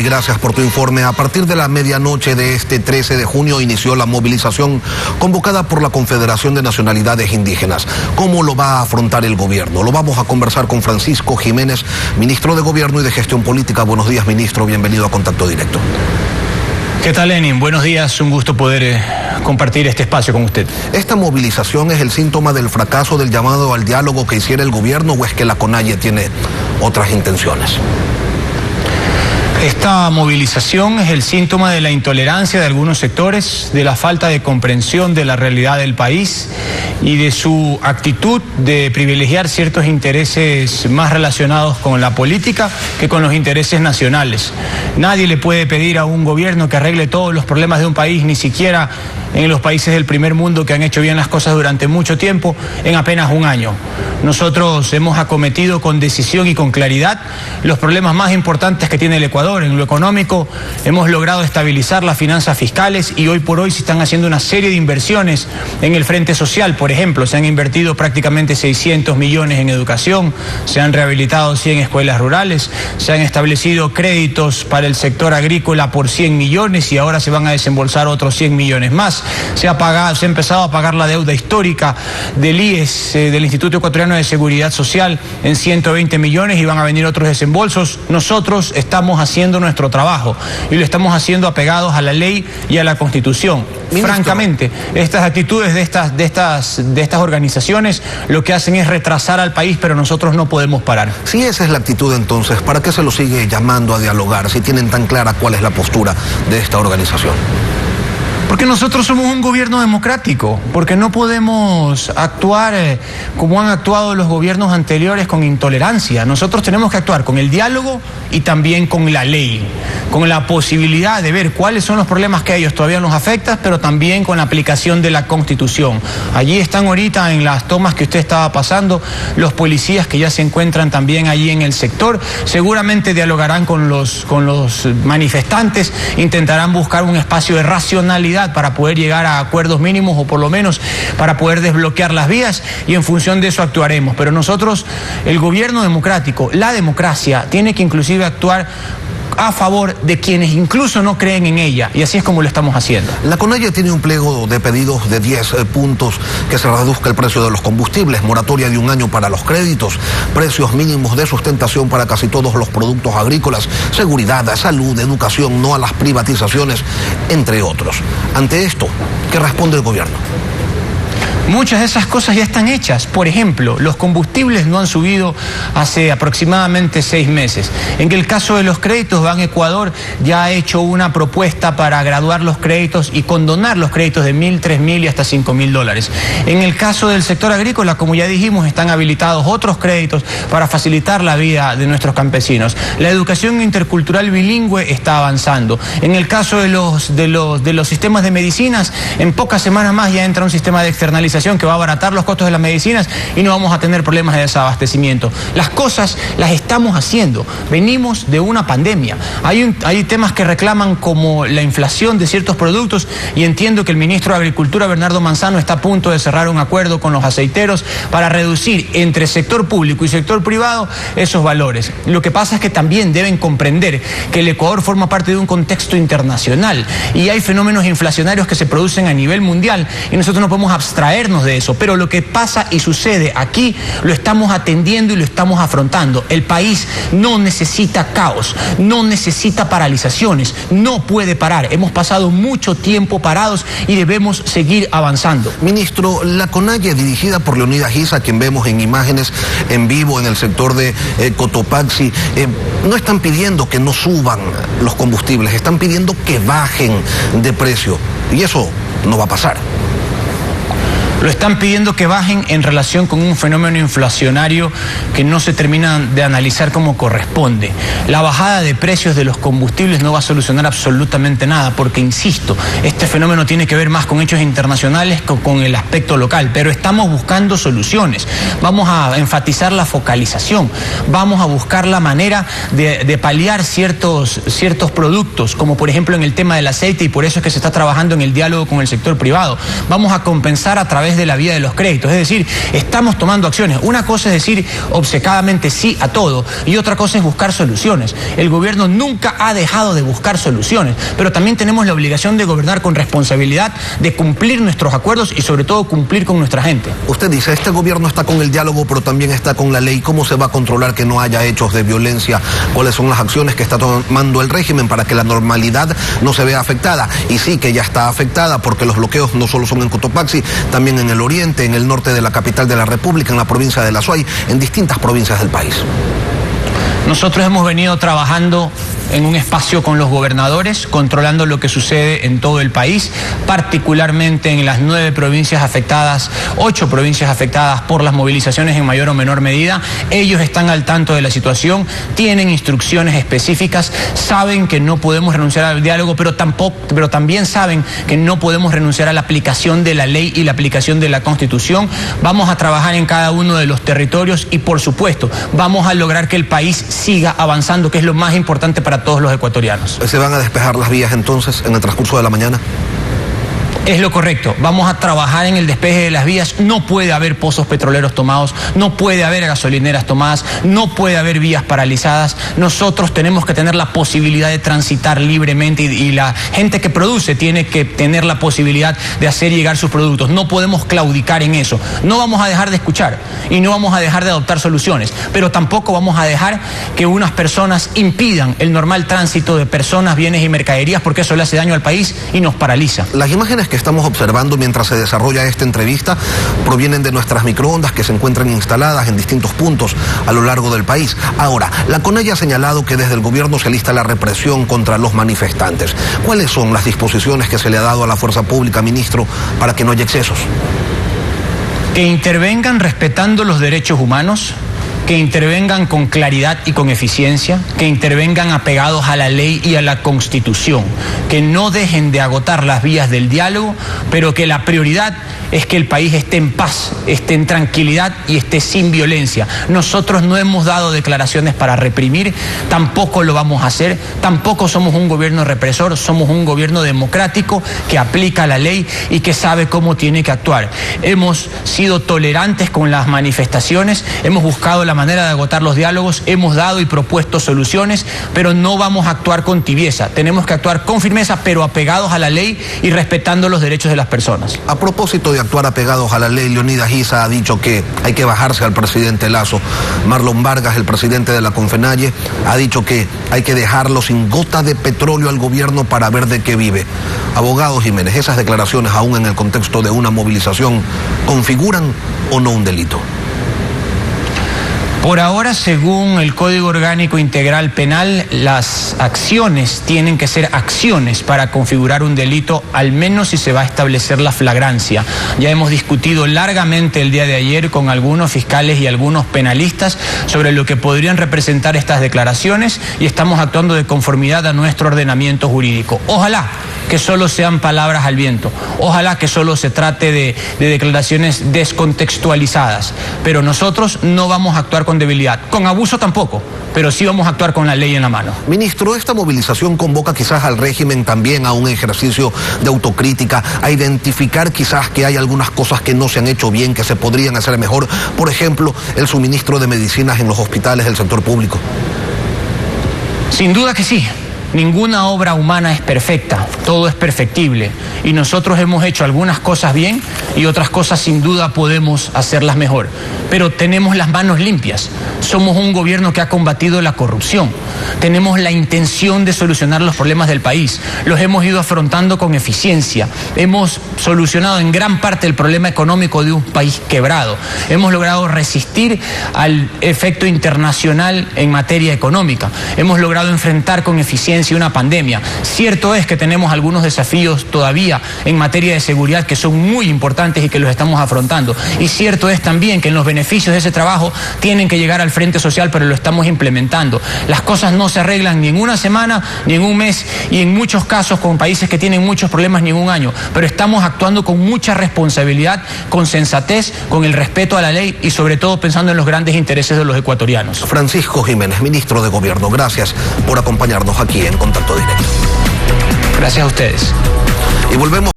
gracias por tu informe. A partir de la medianoche de este 13 de junio inició la movilización convocada por la Confederación de Nacionalidades Indígenas. ¿Cómo lo va a afrontar el gobierno? Lo vamos a conversar con Francisco Jiménez, ministro de Gobierno y de Gestión Política. Buenos días, ministro. Bienvenido a Contacto Directo. ¿Qué tal, Lenin? Buenos días. Un gusto poder compartir este espacio con usted. ¿Esta movilización es el síntoma del fracaso del llamado al diálogo que hiciera el gobierno o es que la CONAIE tiene otras intenciones? Esta movilización es el síntoma de la intolerancia de algunos sectores, de la falta de comprensión de la realidad del país y de su actitud de privilegiar ciertos intereses más relacionados con la política que con los intereses nacionales. Nadie le puede pedir a un gobierno que arregle todos los problemas de un país, ni siquiera en los países del primer mundo que han hecho bien las cosas durante mucho tiempo, en apenas un año. Nosotros hemos acometido con decisión y con claridad los problemas más importantes que tiene el Ecuador. En lo económico hemos logrado estabilizar las finanzas fiscales y hoy por hoy se están haciendo una serie de inversiones en el frente social. Por ejemplo, se han invertido prácticamente 600 millones en educación, se han rehabilitado 100 escuelas rurales, se han establecido créditos para el sector agrícola por 100 millones y ahora se van a desembolsar otros 100 millones más. Se ha empezado a pagar la deuda histórica del IES, del Instituto Ecuatoriano de Seguridad Social, en 120 millones y van a venir otros desembolsos. Nosotros estamos haciendo nuestro trabajo y lo estamos haciendo apegados a la ley y a la Constitución. Ministro, francamente, estas actitudes de estas organizaciones lo que hacen es retrasar al país, pero nosotros no podemos parar. Si esa es la actitud, entonces, ¿para qué se lo sigue llamando a dialogar si tienen tan clara cuál es la postura de esta organización? Porque nosotros somos un gobierno democrático, porque no podemos actuar como han actuado los gobiernos anteriores con intolerancia. Nosotros tenemos que actuar con el diálogo y también con la ley, con la posibilidad de ver cuáles son los problemas que a ellos todavía nos afectan, pero también con la aplicación de la Constitución. Allí están ahorita en las tomas que usted estaba pasando los policías que ya se encuentran también allí en el sector. Seguramente dialogarán con los manifestantes, intentarán buscar un espacio de racionalidad para poder llegar a acuerdos mínimos o por lo menos para poder desbloquear las vías y en función de eso actuaremos. Pero nosotros, el gobierno democrático, la democracia, tiene que inclusive actuar a favor de quienes incluso no creen en ella, y así es como lo estamos haciendo. La CONAIE tiene un pliego de pedidos de 10 puntos, que se reduzca el precio de los combustibles, moratoria de 1 año para los créditos, precios mínimos de sustentación para casi todos los productos agrícolas, seguridad, salud, educación, no a las privatizaciones, entre otros. Ante esto, ¿qué responde el gobierno? Muchas de esas cosas ya están hechas. Por ejemplo, los combustibles no han subido hace aproximadamente 6 meses. En el caso de los créditos, Ban Ecuador ya ha hecho una propuesta para graduar los créditos y condonar los créditos de $1.000, $3.000 y hasta $5.000. En el caso del sector agrícola, como ya dijimos, están habilitados otros créditos para facilitar la vida de nuestros campesinos. La educación intercultural bilingüe está avanzando. En el caso de los sistemas de medicinas, en pocas semanas más ya entra un sistema de externalización que va a abaratar los costos de las medicinas y no vamos a tener problemas de desabastecimiento. Las cosas las estamos haciendo. Venimos de una pandemia. Hay temas que reclaman como la inflación de ciertos productos y entiendo que el ministro de Agricultura, Bernardo Manzano, está a punto de cerrar un acuerdo con los aceiteros para reducir entre sector público y sector privado esos valores. Lo que pasa es que también deben comprender que el Ecuador forma parte de un contexto internacional y hay fenómenos inflacionarios que se producen a nivel mundial y nosotros no podemos abstraer de eso, pero lo que pasa y sucede aquí lo estamos atendiendo y lo estamos afrontando. El país no necesita caos, no necesita paralizaciones, no puede parar. Hemos pasado mucho tiempo parados y debemos seguir avanzando. Ministro, la CONAIE, dirigida por Leonidas Giza, a quien vemos en imágenes en vivo en el sector de Cotopaxi, no están pidiendo que no suban los combustibles, están pidiendo que bajen de precio y eso no va a pasar. Lo están pidiendo que bajen en relación con un fenómeno inflacionario que no se termina de analizar como corresponde. La bajada de precios de los combustibles no va a solucionar absolutamente nada, porque, insisto, este fenómeno tiene que ver más con hechos internacionales que con el aspecto local, pero estamos buscando soluciones. Vamos a enfatizar la focalización, vamos a buscar la manera de paliar ciertos productos, como por ejemplo en el tema del aceite, y por eso es que se está trabajando en el diálogo con el sector privado. Vamos a compensar a través través de la vía de los créditos. Es decir, estamos tomando acciones. Una cosa es decir obcecadamente sí a todo y otra cosa es buscar soluciones. El gobierno nunca ha dejado de buscar soluciones, pero también tenemos la obligación de gobernar con responsabilidad, de cumplir nuestros acuerdos y sobre todo cumplir con nuestra gente. Usted dice, este gobierno está con el diálogo, pero también está con la ley. ¿Cómo se va a controlar que no haya hechos de violencia? ¿Cuáles son las acciones que está tomando el régimen para que la normalidad no se vea afectada? Y sí que ya está afectada porque los bloqueos no solo son en Cotopaxi, también en el oriente, en el norte de la capital de la República, en la provincia de La Suay, en distintas provincias del país. Nosotros hemos venido trabajando en un espacio con los gobernadores, controlando lo que sucede en todo el país, particularmente en las 9 provincias afectadas, 8 provincias afectadas por las movilizaciones en mayor o menor medida. Ellos están al tanto de la situación, tienen instrucciones específicas, saben que no podemos renunciar al diálogo, pero también saben que no podemos renunciar a la aplicación de la ley y la aplicación de la Constitución. Vamos a trabajar en cada uno de los territorios y, por supuesto, vamos a lograr que el país siga avanzando, que es lo más importante para todos los ecuatorianos. ¿Se van a despejar las vías entonces en el transcurso de la mañana? Es lo correcto, vamos a trabajar en el despeje de las vías. No puede haber pozos petroleros tomados, no puede haber gasolineras tomadas, no puede haber vías paralizadas. Nosotros tenemos que tener la posibilidad de transitar libremente y la gente que produce tiene que tener la posibilidad de hacer llegar sus productos. No podemos claudicar en eso. No vamos a dejar de escuchar y no vamos a dejar de adoptar soluciones, pero tampoco vamos a dejar que unas personas impidan el normal tránsito de personas, bienes y mercaderías, porque eso le hace daño al país y nos paraliza. Las imágenes que estamos observando mientras se desarrolla esta entrevista provienen de nuestras microondas que se encuentran instaladas en distintos puntos a lo largo del país. Ahora, la CONAIE ha señalado que desde el gobierno se alista la represión contra los manifestantes. ¿Cuáles son las disposiciones que se le ha dado a la fuerza pública, ministro, para que no haya excesos? Que intervengan respetando los derechos humanos, que intervengan con claridad y con eficiencia, que intervengan apegados a la ley y a la Constitución, que no dejen de agotar las vías del diálogo, pero que la prioridad es que el país esté en paz, esté en tranquilidad y esté sin violencia. Nosotros no hemos dado declaraciones para reprimir, tampoco lo vamos a hacer, tampoco somos un gobierno represor, somos un gobierno democrático que aplica la ley y que sabe cómo tiene que actuar. Hemos sido tolerantes con las manifestaciones, hemos buscado la manera de agotar los diálogos, hemos dado y propuesto soluciones, pero no vamos a actuar con tibieza. Tenemos que actuar con firmeza, pero apegados a la ley y respetando los derechos de las personas. A propósito de actuar apegados a la ley, Leonidas Issa ha dicho que hay que bajarse al presidente Lasso. Marlon Vargas, el presidente de la CONFENALLE, ha dicho que hay que dejarlo sin gota de petróleo al gobierno para ver de qué vive. Abogado Jiménez, esas declaraciones, aún en el contexto de una movilización, ¿configuran o no un delito? Por ahora, según el Código Orgánico Integral Penal, las acciones tienen que ser acciones para configurar un delito, al menos si se va a establecer la flagrancia. Ya hemos discutido largamente el día de ayer con algunos fiscales y algunos penalistas sobre lo que podrían representar estas declaraciones y estamos actuando de conformidad a nuestro ordenamiento jurídico. Ojalá que solo sean palabras al viento, ojalá que solo se trate de declaraciones descontextualizadas, pero nosotros no vamos a actuar con debilidad, con abuso tampoco, pero sí vamos a actuar con la ley en la mano. Ministro, esta movilización convoca quizás al régimen también a un ejercicio de autocrítica, a identificar quizás que hay algunas cosas que no se han hecho bien, que se podrían hacer mejor, por ejemplo, el suministro de medicinas en los hospitales del sector público. Sin duda que sí. Ninguna obra humana es perfecta, todo es perfectible y nosotros hemos hecho algunas cosas bien y otras cosas sin duda podemos hacerlas mejor, pero tenemos las manos limpias, somos un gobierno que ha combatido la corrupción, tenemos la intención de solucionar los problemas del país, los hemos ido afrontando con eficiencia, hemos solucionado en gran parte el problema económico de un país quebrado, hemos logrado resistir al efecto internacional en materia económica, hemos logrado enfrentar con eficiencia una pandemia. Cierto es que tenemos algunos desafíos todavía en materia de seguridad que son muy importantes y que los estamos afrontando. Y cierto es también que los beneficios de ese trabajo tienen que llegar al frente social, pero lo estamos implementando. Las cosas no se arreglan ni en una semana, ni en un mes, y en muchos casos con países que tienen muchos problemas ni en un año. Pero estamos actuando con mucha responsabilidad, con sensatez, con el respeto a la ley y sobre todo pensando en los grandes intereses de los ecuatorianos. Francisco Jiménez, ministro de Gobierno, gracias por acompañarnos aquí en Contacto Directo. Gracias a ustedes. Y volvemos.